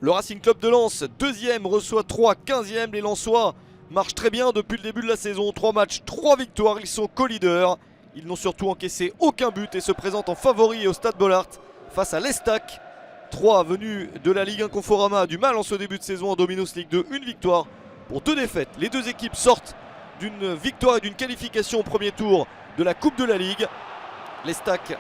Le Racing Club de Lens, deuxième, reçoit 3, 15e. Les Lensois marchent très bien depuis le début de la saison. 3 matchs, 3 victoires, ils sont co-leaders. Ils n'ont surtout encaissé aucun but et se présentent en favori au Stade Bollaert face à l'Estac. 3 venus de la Ligue 1 Conforama a du mal en ce début de saison en Dominos Ligue 2. Une victoire pour 2 défaites. Les deux équipes sortent d'une victoire et d'une qualification au premier tour de la Coupe de la Ligue. L'Estac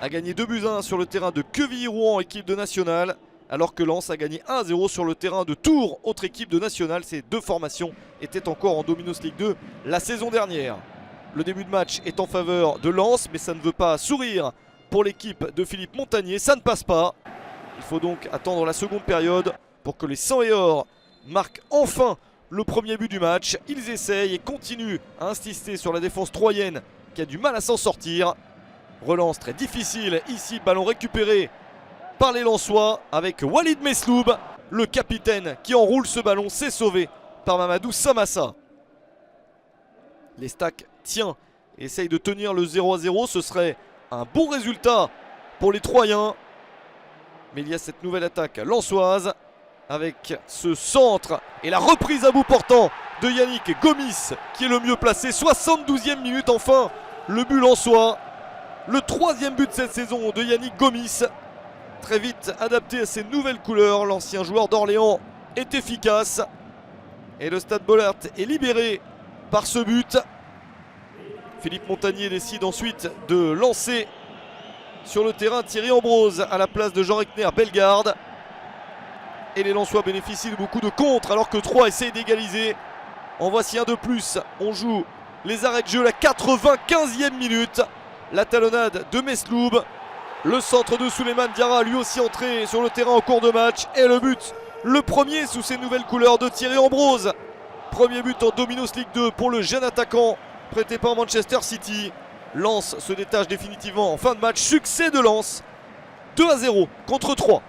a gagné 2-1 sur le terrain de Quevilly-Rouen, équipe de National, alors que Lens a gagné 1-0 sur le terrain de Tours, autre équipe de National. Ces deux formations étaient encore en Dominos Ligue 2 la saison dernière. Le début de match est en faveur de Lens, mais ça ne veut pas sourire pour l'équipe de Philippe Montagnier. Ça ne passe pas. Il faut donc attendre la seconde période pour que les 100 et or marquent enfin le premier but du match. Ils essayent et continuent à insister sur la défense troyenne qui a du mal à s'en sortir. Relance très difficile ici, ballon récupéré par les Lensois avec Walid Mesloub, le capitaine qui enroule ce ballon. C'est sauvé par Mamadou Samassa. L'Estac tient, essaye de tenir le 0-0. Ce serait un bon résultat pour les Troyens. Mais il y a cette nouvelle attaque lensoise avec ce centre et la reprise à bout portant de Yannick Gomis qui est le mieux placé. 72e minute enfin, le but lensois. Le 3e but de cette saison de Yannick Gomis. Très vite adapté à ses nouvelles couleurs, l'ancien joueur d'Orléans est efficace. Et le Stade Bollaert est libéré par ce but. Philippe Montagnier décide ensuite de lancer sur le terrain Thierry Ambrose à la place de Jean Reckner Bellegarde. Et les Lensois bénéficient de beaucoup de contres alors que 3 essaye d'égaliser. En voici un de plus. On joue les arrêts de jeu, la 95e minute. La talonnade de Mesloub. Le centre de Souleymane Diarra, lui aussi entré sur le terrain en cours de match. Et le but, le premier sous ses nouvelles couleurs de Thierry Ambrose. Premier but en Dominos Ligue 2 pour le jeune attaquant prêté par Manchester City. Lens se détache définitivement en fin de match. Succès de Lens. 2-0 contre 3.